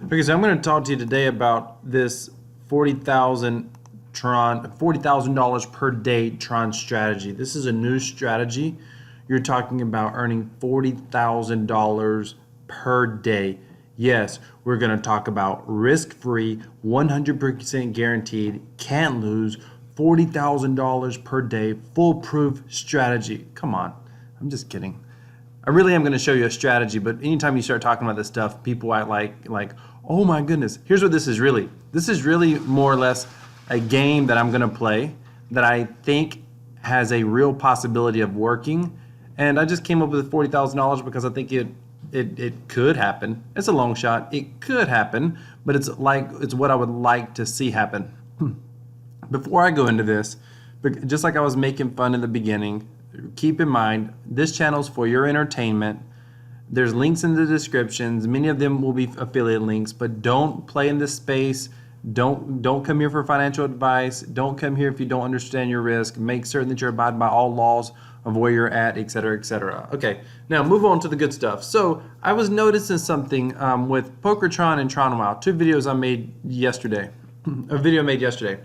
Okay, so I'm going to talk to you today about this $40,000 per day Tron strategy. This is a new strategy. You're talking about earning $40,000 per day. Yes, we're going to talk about risk-free, 100% guaranteed, can't lose, $40,000 per day, foolproof strategy. Come on, I'm just kidding. I really am going to show you a strategy, but anytime you start talking about this stuff, people act like, oh my goodness. Here's what this is really. This is really more or less a game that I'm going to play that I think has a real possibility of working. And I just came up with $40,000 because I think it could happen. It's a long shot. It could happen, but it's what I would like to see happen. Before I go into this, just like I was making fun in the beginning, keep in mind, this channel is for your entertainment. There's links in the descriptions. Many of them will be affiliate links, but don't play in this space. Don't come here for financial advice. Don't come here if you don't understand your risk. Make certain that you're abiding by all laws of where you're at, etc., etc. Okay, now move on to the good stuff. So I was noticing something with PokerTron and TronWow, two videos I made yesterday. A video made yesterday.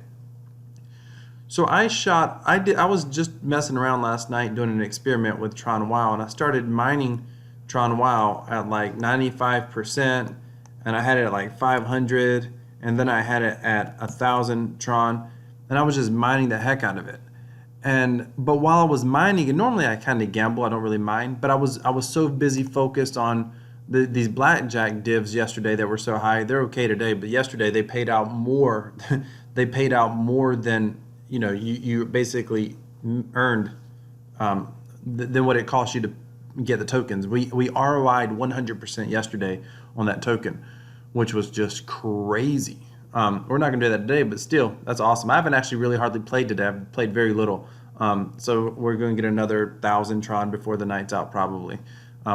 So I was just messing around last night doing an experiment with TronWow, and I started mining TronWow at like 95%, and I had it at like 500, and then I had it at 1,000 Tron, and I was just mining the heck out of it. But while I was mining, and normally I kind of gamble, I don't really mine, but I was so busy focused on these Blackjack divs yesterday that were so high. They're okay today, but yesterday they paid out more. They paid out more than you basically earned than what it cost you to get the tokens. We ROI'd 100% yesterday on that token, which was just crazy. We're not gonna do that today, but still, that's awesome. I haven't actually really hardly played today. I've played very little. So we're gonna get another 1,000 Tron before the night's out probably,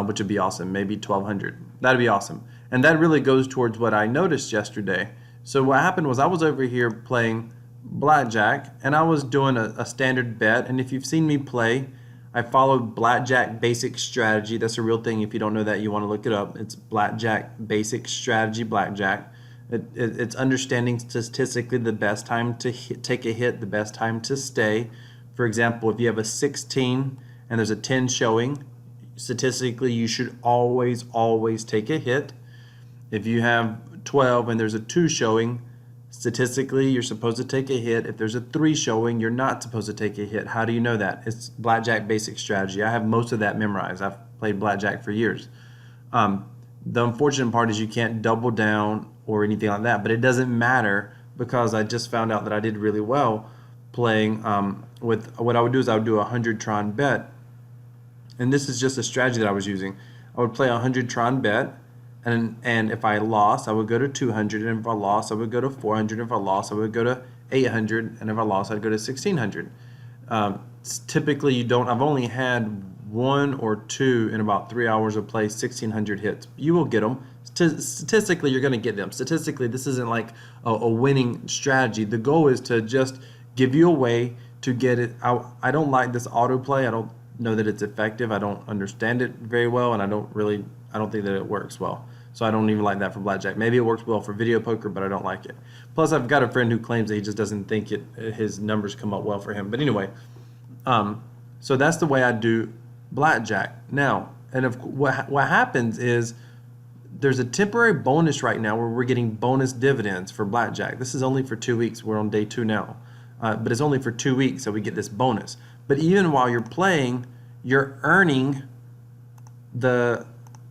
which would be awesome. Maybe 1,200. That'd be awesome. And that really goes towards what I noticed yesterday. So what happened was I was over here playing Blackjack, and I was doing a standard bet, and if you've seen me play, I followed Blackjack basic strategy. That's a real thing. If you don't know that, you want to look it up. It's Blackjack basic strategy Blackjack. It's understanding statistically the best time to take a hit, the best time to stay. For example, if you have a 16 and there's a 10 showing, statistically you should always take a hit. If you have 12 and there's a 2 showing, statistically, you're supposed to take a hit. If there's a 3 showing, you're not supposed to take a hit. How do you know that? It's Blackjack basic strategy. I have most of that memorized. I've played Blackjack for years. The unfortunate part is you can't double down or anything like that, but it doesn't matter because I just found out that I did really well playing with what I would do is I would do a 100 Tron bet, and this is just a strategy that I was using. I would play a 100 Tron bet, and if I lost, I would go to 200, and if I lost, I would go to 400, and if I lost, I would go to 800, and if I lost, I'd go to 1,600. Typically, I've only had 1 or 2 in about 3 hours of play, 1,600 hits. You will get them. Statistically, you're going to get them. Statistically, this isn't like a winning strategy. The goal is to just give you a way to get it out. I don't like this autoplay. I don't know that it's effective. I don't understand it very well, and I don't think that it works well. So I don't even like that for Blackjack. Maybe it works well for video poker, but I don't like it. Plus, I've got a friend who claims that he just doesn't think his numbers come up well for him. But anyway, so that's the way I do Blackjack. Now, and what happens is there's a temporary bonus right now where we're getting bonus dividends for Blackjack. This is only for 2 weeks. We're on day 2 now. But it's only for 2 weeks that we get this bonus. But even while you're playing, you're earning the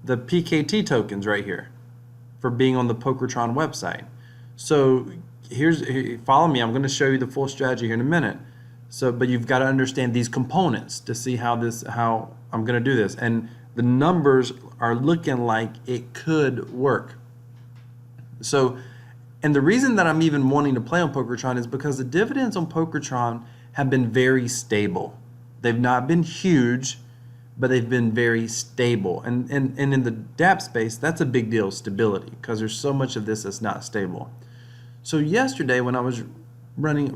PKT tokens right here for being on the PokerTron website. So follow me. I'm going to show you the full strategy here in a minute. But you've got to understand these components to see how I'm going to do this. And the numbers are looking like it could work. So, and the reason that I'm even wanting to play on PokerTron is because the dividends on PokerTron have been very stable. They've not been huge, but they've been very stable. And in the DApp space, that's a big deal, stability, because there's so much of this that's not stable. So yesterday when I was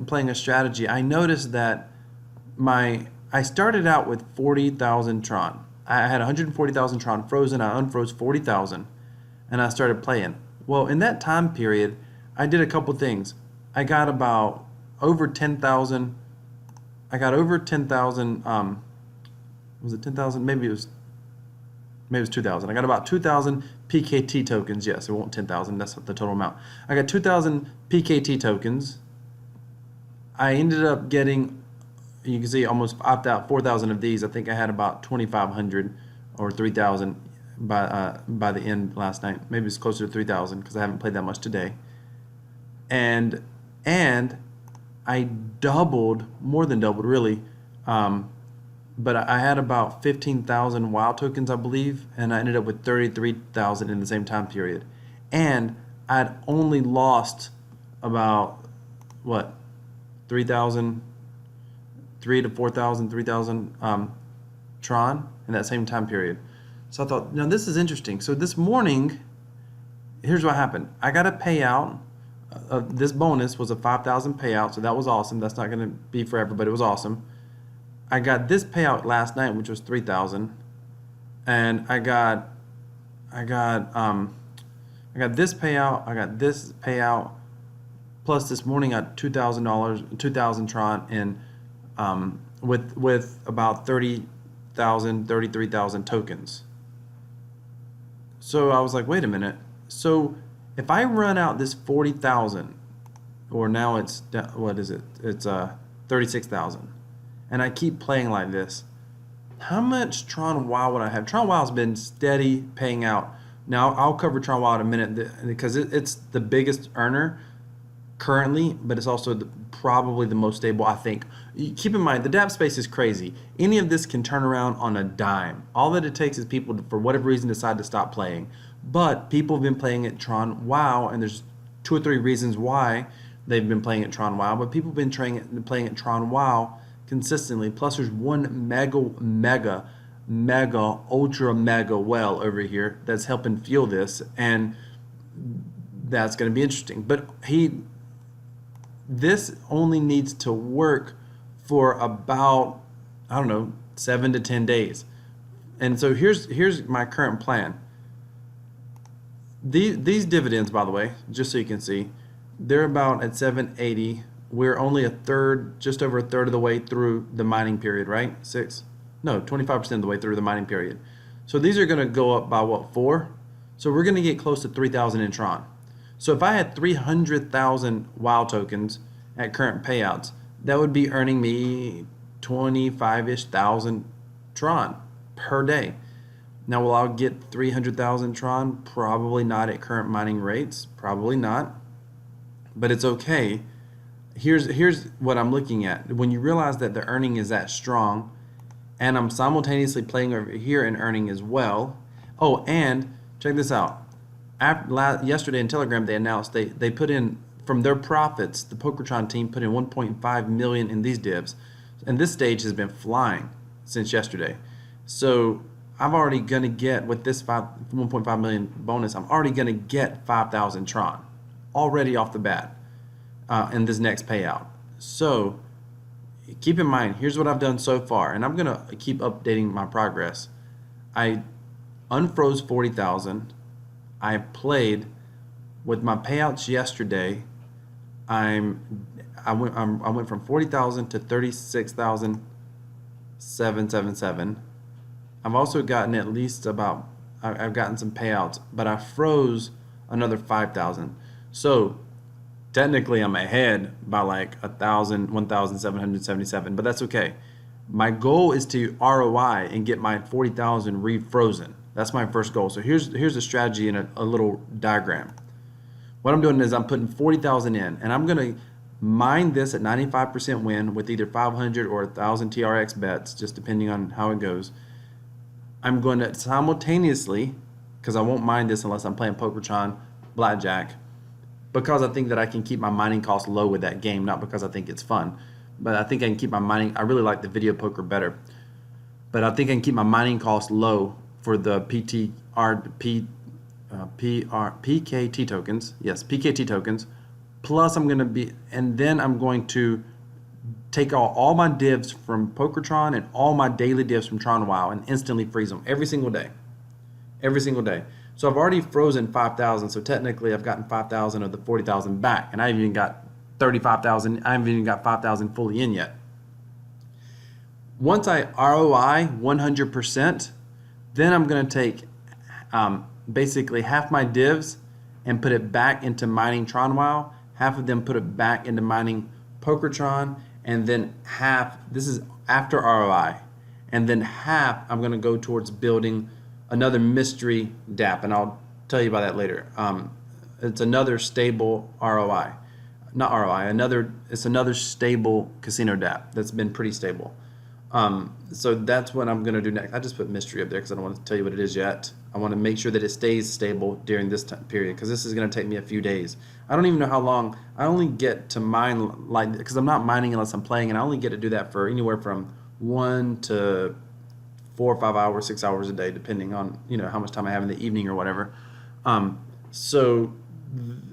playing a strategy, I noticed that I started out with 40,000 Tron. I had 140,000 Tron frozen. I unfroze 40,000, and I started playing. Well, in that time period, I did a couple things. I got about over 10,000. I got over 10,000. Was it 10,000? Maybe it was 2,000. I got about 2,000 PKT tokens. Yes, it won't 10,000. That's the total amount. I got 2,000 PKT tokens. I ended up getting, you can see, almost 4,000 of these. I think I had about 2,500 or 3,000 by the end last night. Maybe it's closer to 3,000 because I haven't played that much today. And I doubled, more than doubled really. But I had about 15,000 WoW tokens, I believe, and I ended up with 33,000 in the same time period. And I'd only lost about, what, 3,000, 3,000 to 4,000, 3,000 Tron in that same time period. So I thought, now this is interesting. So this morning, here's what happened. I got a payout. This bonus was a 5,000 payout, so that was awesome. That's not going to be forever, but it was awesome. I got this payout last night, which was 3,000, and I got this payout. I got this payout, plus this morning I got $2,000, 2,000 Tron, and with about 30,000, 33,000 tokens. So I was like, wait a minute. So if I run out this 40,000, or now it's, what is it? It's 36,000. And I keep playing like this, how much Tron WoW would I have? Tron WoW has been steady paying out. Now, I'll cover Tron WoW in a minute because it's the biggest earner currently, but it's also probably the most stable, I think. Keep in mind, the DApp space is crazy. Any of this can turn around on a dime. All that it takes is people to, for whatever reason, decide to stop playing. But people have been playing at Tron WoW, and there's 2 or 3 reasons why they've been playing at Tron WoW, but people have been playing at Tron WoW consistently. Plus there's one mega ultra mega well over here that's helping fuel this, and that's going to be interesting. But this only needs to work for about, I don't know, 7 to 10 days. And so here's my current plan. These dividends, by the way, just so you can see, they're about at 780. We're only just over a third of the way through the mining period, right? 25% of the way through the mining period. So these are going to go up by what, 4? So we're going to get close to 3,000 in Tron. So if I had 300,000 WoW tokens at current payouts, that would be earning me 25-ish thousand Tron per day. Now, will I get 300,000 Tron? Probably not at current mining rates. Probably not. But it's okay. Here's what I'm looking at. When you realize that the earning is that strong, and I'm simultaneously playing over here and earning as well. Oh, and check this out. Yesterday in Telegram, they announced they put in, from their profits, the PokerTron team put in 1.5 million in these divs, and this stage has been flying since yesterday. So I'm already gonna get, with this 1.5 million bonus, I'm already gonna get 5,000 Tron already off the bat in this next payout. So keep in mind, here's what I've done so far, and I'm gonna keep updating my progress. I unfroze 40,000. I played with my payouts yesterday. I went from 40,000 to 36,777. I've also gotten at least about, I've gotten some payouts, but I froze another 5,000. So technically I'm ahead by like 1,777, but that's okay. My goal is to ROI and get my 40,000 refrozen. That's my first goal. So here's a strategy in a little diagram. What I'm doing is I'm putting 40,000 in, and I'm gonna mine this at 95% win with either 500 or 1,000 TRX bets, just depending on how it goes. I'm going to simultaneously, because I won't mine this unless I'm playing PokerTron Blackjack, because I think that I can keep my mining costs low with that game, not because I think it's fun, but I think I can keep my mining, I really like the video poker better, but I think I can keep my mining costs low for the PKT tokens. Yes, PKT tokens. Plus I'm going to be, and then I'm going to take all my divs from PokerTron and all my daily divs from Tron WoW and instantly freeze them every single day. Every single day. So I've already frozen 5,000. So technically I've gotten 5,000 of the 40,000 back, and I haven't even got 35,000. I haven't even got 5,000 fully in yet. Once I ROI 100%, then I'm going to take basically half my divs and put it back into mining TronWow, half of them put it back into mining PokerTron, and then half, this is after ROI, and then half I'm going to go towards building another mystery DApp, and I'll tell you about that later. It's another stable ROI, not ROI, it's another stable casino DApp that's been pretty stable. So that's what I'm going to do next. I just put mystery up there because I don't want to tell you what it is yet. I want to make sure that it stays stable during this time period, because this is going to take me a few days. I don't even know how long. I only get to mine, like, because I'm not mining unless I'm playing, and I only get to do that for anywhere from 1 to 4 or 5 hours, 6 hours a day, depending on, you know, how much time I have in the evening or whatever. So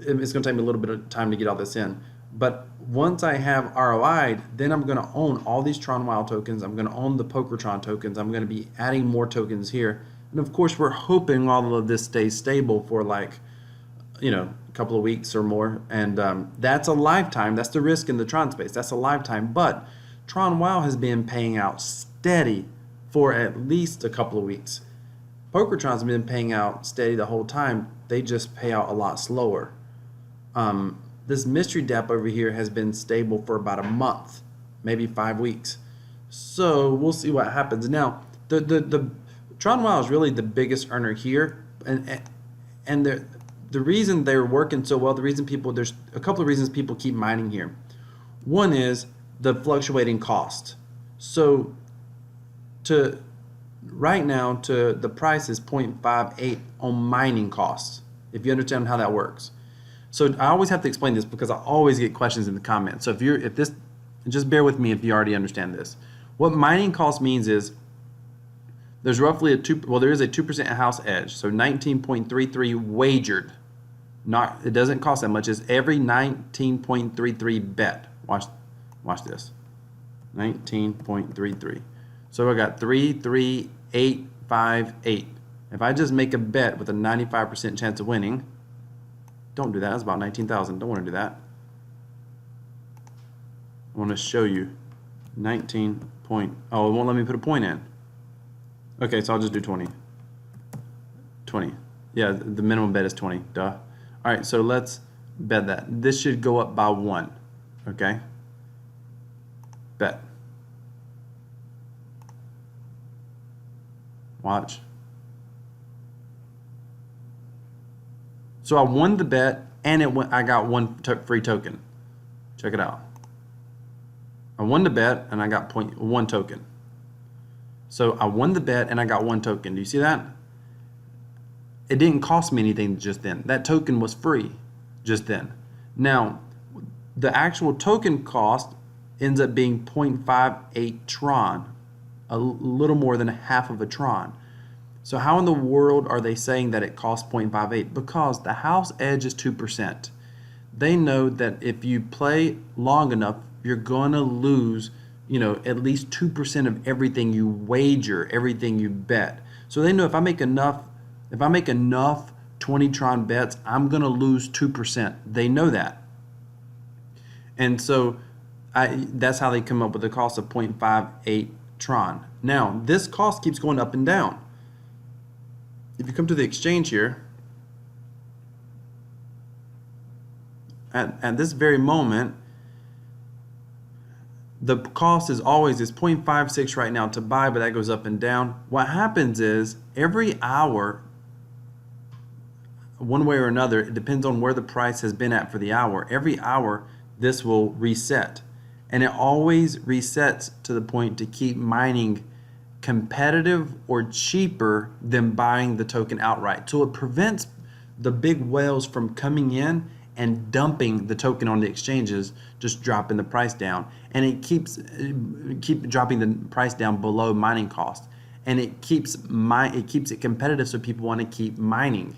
it's going to take me a little bit of time to get all this in. But once I have ROI'd, then I'm going to own all these TronWow tokens. I'm going to own the PokerTron tokens. I'm going to be adding more tokens here. And of course, we're hoping all of this stays stable for, like, you know, a couple of weeks or more. And that's a lifetime. That's the risk in the Tron space. That's a lifetime. But TronWow has been paying out steady for at least a couple of weeks. PokerTron's been paying out steady the whole time. They just pay out a lot slower. This mystery DApp over here has been stable for about a month, maybe 5 weeks. So we'll see what happens. Now, the TronWow is really the biggest earner here, and the reason they're working so well, there's a couple of reasons people keep mining here. One is the fluctuating cost. So right now the price is 0.58 on mining costs, if you understand how that works. So I always have to explain this because I always get questions in the comments. So just bear with me if you already understand this. What mining cost means is there's roughly there is a 2% house edge. So 19.33 wagered. It doesn't cost that much. It's every 19.33 bet. Watch this. 19.33. So I got 33858. If I just make a bet with a 95% chance of winning, don't do that. That's about 19,000. Don't want to do that. I want to show you 19 point. Oh, it won't let me put a point in. Okay, so I'll just do 20. 20. Yeah, the minimum bet is 20. Duh. All right, so let's bet that. This should go up by 1. Okay. Bet. Watch. So I won the bet, and I got one free token. Check it out. I won the bet, and I got 1 token. So I won the bet, and I got 1 token. Do you see that? It didn't cost me anything just then. That token was free just then. Now, the actual token cost ends up being 0.58 Tron, a little more than half of a Tron. So how in the world are they saying that it costs 0.58? Because the house edge is 2%. They know that if you play long enough, you're going to lose, you know, at least 2% of everything you wager, everything you bet. So they know if I make enough 20 Tron bets, I'm going to lose 2%. They know that. And so that's how they come up with the cost of 0.58 Tron. Now, this cost keeps going up and down. If you come to the exchange here, at this very moment, the cost is 0.56 right now to buy, but that goes up and down. What happens is every hour, one way or another, it depends on where the price has been at for the hour. Every hour, this will reset. And it always resets to the point to keep mining competitive or cheaper than buying the token outright. So it prevents the big whales from coming in and dumping the token on the exchanges, just dropping the price down. And it keeps dropping the price down below mining cost. And it keeps it competitive so people want to keep mining.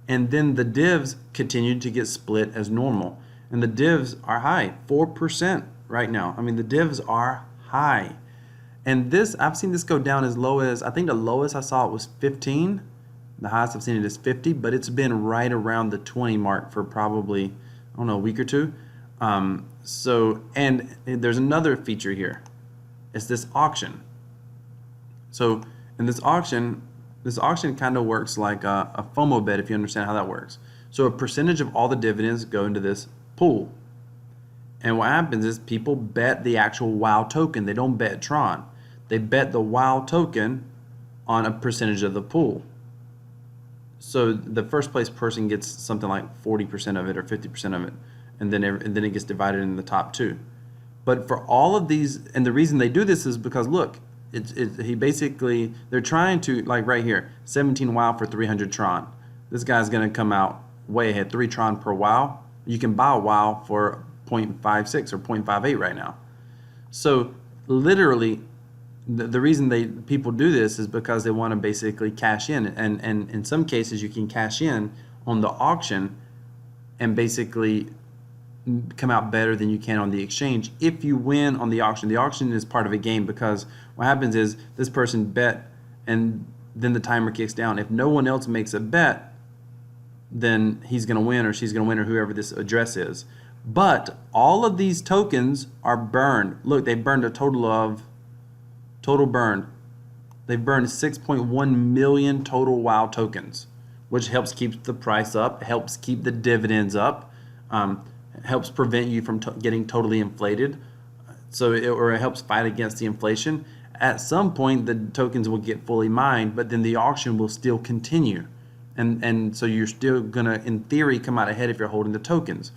And then the divs continue to get split as normal. And the divs are high, 4% right now. I mean, the divs are high. And this, I've seen this go down as low as, I think the lowest I saw it was 15. The highest I've seen it is 50, but it's been right around the 20 mark for probably, I don't know, a week or two. And there's another feature here. It's this auction. So in this auction kind of works like a FOMO bet, if you understand how that works. So a percentage of all the dividends go into this pool. And what happens is people bet the actual WOW token. They don't bet Tron. They bet the WOW token on a percentage of the pool. So the first place person gets something like 40% of it or 50% of it, and then it gets divided in the top two. But for all of these, and the reason they do this is because look, they're trying to, like right here, 17 WOW for 300 Tron. This guy's gonna come out way ahead, 3 Tron per WOW. You can buy a WOW for 0.56 or 0.58 right now. So literally, the reason people do this is because they want to basically cash in, and in some cases you can cash in on the auction and basically come out better than you can on the exchange if you win on the auction. The auction is part of a game because what happens is this person bet and then the timer kicks down. If no one else makes a bet, then he's going to win or she's going to win or whoever this address is. But all of these tokens are burned. Look, they burned a total burned. They've burned 6.1 million total WOW tokens, which helps keep the price up, helps keep the dividends up, helps prevent you from getting totally inflated. Or it helps fight against the inflation. At some point, the tokens will get fully mined, but then the auction will still continue. And so you're still going to, in theory, come out ahead if you're holding the tokens.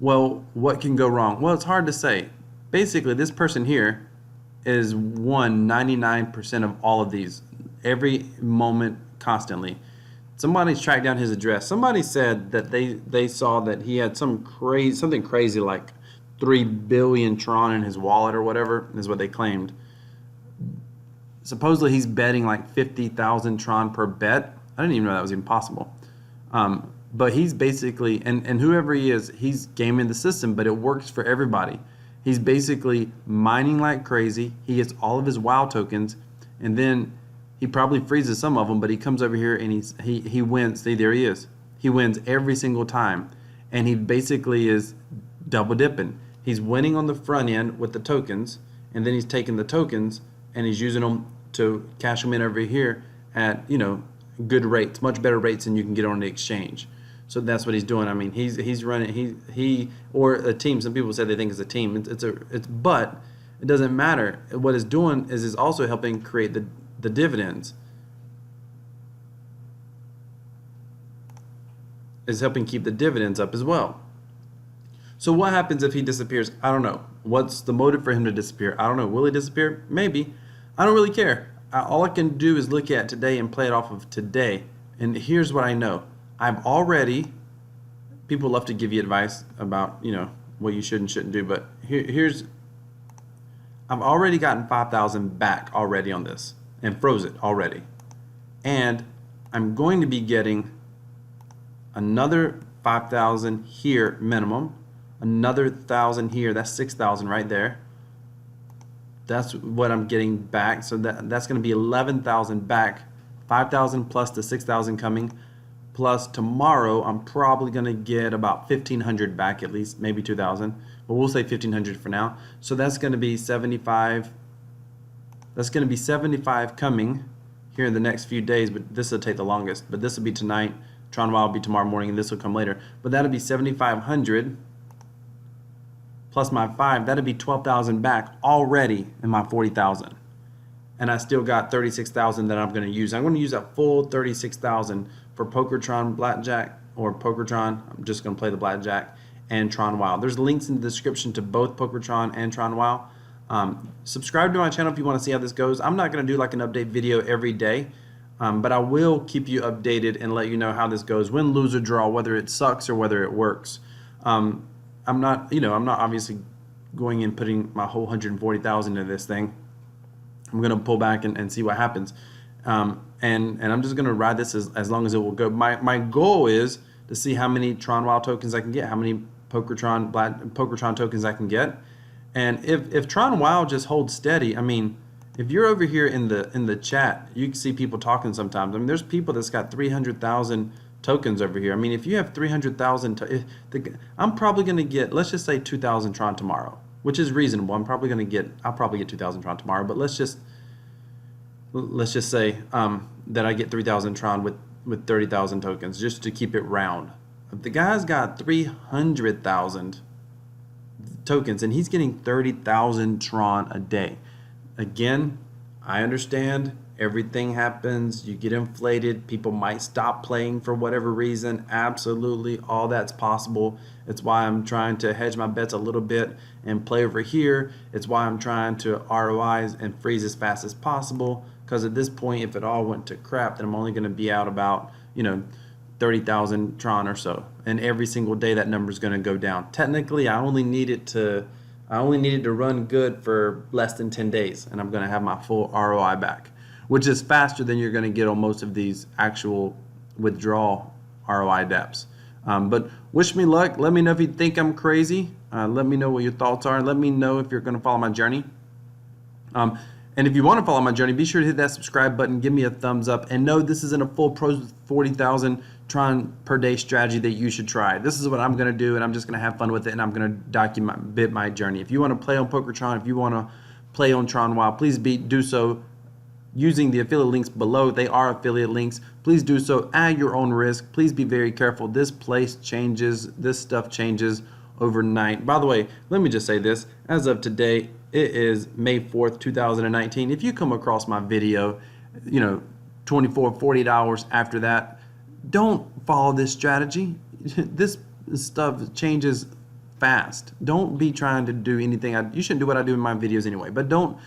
Well, what can go wrong? Well, it's hard to say. Basically, this person here is won 99% of all of these, every moment, constantly. Somebody's tracked down his address. Somebody said that they saw that he had something crazy like 3 billion Tron in his wallet or whatever, is what they claimed. Supposedly he's betting like 50,000 Tron per bet. I didn't even know that was even possible. But he's basically, and whoever he is, he's gaming the system, but it works for everybody. He's basically mining like crazy. He gets all of his WOW tokens, and then he probably freezes some of them, but he comes over here and he wins. See, there he is. He wins every single time, and he basically is double dipping. He's winning on the front end with the tokens, and then he's taking the tokens and he's using them to cash them in over here at, good rates, much better rates than you can get on the exchange. So that's what he's doing. I mean, he's running he or a team. Some people say they think it's a team. But it doesn't matter. What it's doing is also helping create the dividends. Is helping keep the dividends up as well. So what happens if he disappears? I don't know. What's the motive for him to disappear? I don't know. Will he disappear? Maybe. I don't really care. All I can do is look at today and play it off of today. And here's what I know. People love to give you advice about, what you should and shouldn't do, but I've already gotten 5,000 back already on this and froze it already. And I'm going to be getting another 5,000 here minimum, another 1,000 here, that's 6,000 right there. That's what I'm getting back. So that's going to be 11,000 back, 5,000 plus the 6,000 coming. Plus tomorrow I'm probably going to get about 1,500 back, at least maybe 2,000, but we'll say 1,500 for now. So that's going to be 75. That's going to be 75 coming here in the next few days, but this will take the longest. But this will be tonight. Tron WOW will be tomorrow morning, and this will come later. But that'll be 7,500 plus my 5. That'll be 12,000 back already in my 40,000. And I still got 36,000 that I'm going to use. I'm going to use that full 36,000 for PokerTron Blackjack or PokerTron. I'm just going to play the Blackjack and Tron WOW. There's links in the description to both PokerTron and Tron WOW. Subscribe to my channel if you want to see how this goes. I'm not going to do like an update video every day, but I will keep you updated and let you know how this goes, win, lose, or draw, whether it sucks or whether it works. I'm not obviously going and putting my whole 140,000 into this thing. I'm going to pull back and see what happens. And I'm just going to ride this as long as it will go. My goal is to see how many Tron WOW tokens I can get, how many PokerTron tokens I can get. And if Tron WOW just holds steady, I mean, If you're over here in the chat, you can see people talking sometimes. I mean, there's people that's got 300,000 tokens over here. I mean, if you have 300,000, I'm probably going to get, let's just say 2,000 Tron tomorrow, which is reasonable. I'll probably get 2,000 Tron tomorrow, but let's just say that I get 3,000 Tron with 30,000 tokens, just to keep it round. If the guy's got 300,000 tokens and he's getting 30,000 Tron a day. Again, I understand everything happens, you get inflated, people might stop playing for whatever reason. Absolutely, all that's possible. It's why I'm trying to hedge my bets a little bit and play over here. It's why I'm trying to ROIs and freeze as fast as possible, because at this point, if it all went to crap, then I'm only going to be out about 30,000 Tron or so, and every single day that number is going to go down. Technically, I only need it to run good for less than 10 days, and I'm going to have my full ROI back, which is faster than you're going to get on most of these actual withdrawal ROI dApps. But wish me luck. Let me know if you think I'm crazy. Let me know what your thoughts are. Let me know if you're going to follow my journey. And if you want to follow my journey, be sure to hit that subscribe button, give me a thumbs up, and know this isn't a full pros 40,000 Tron per day strategy that you should try. This is what I'm going to do, and I'm just going to have fun with it, and I'm going to document my journey. If you want to play on PokerTron, if you want to play on Tron Wild, please do so using the affiliate links below. They are affiliate links. Please do so at your own risk. Please be very careful. This place changes. This stuff changes overnight. By the way, let me just say this. As of today, it is May 4th, 2019. If you come across my video, 24, 48 hours after that, don't follow this strategy. This stuff changes fast. Don't be trying to do anything. You shouldn't do what I do in my videos anyway, but don't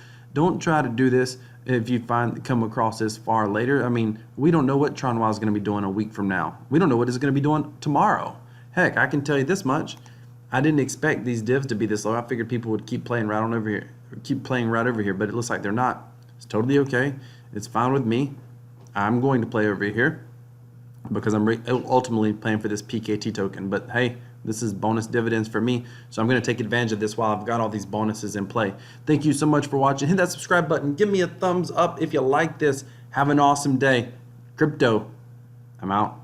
try to do this if you come across this far later. I mean, we don't know what Tron Wild is going to be doing a week from now. We don't know what it's going to be doing tomorrow. Heck, I can tell you this much. I didn't expect these divs to be this low. I figured people would keep playing right over here, but it looks like they're not. It's totally okay. It's fine with me. I'm going to play over here because I'm ultimately playing for this PKT token. But hey, this is bonus dividends for me, so I'm going to take advantage of this while I've got all these bonuses in play. Thank you so much for watching. Hit that subscribe button. Give me a thumbs up if you like this. Have an awesome day. Crypto, I'm out.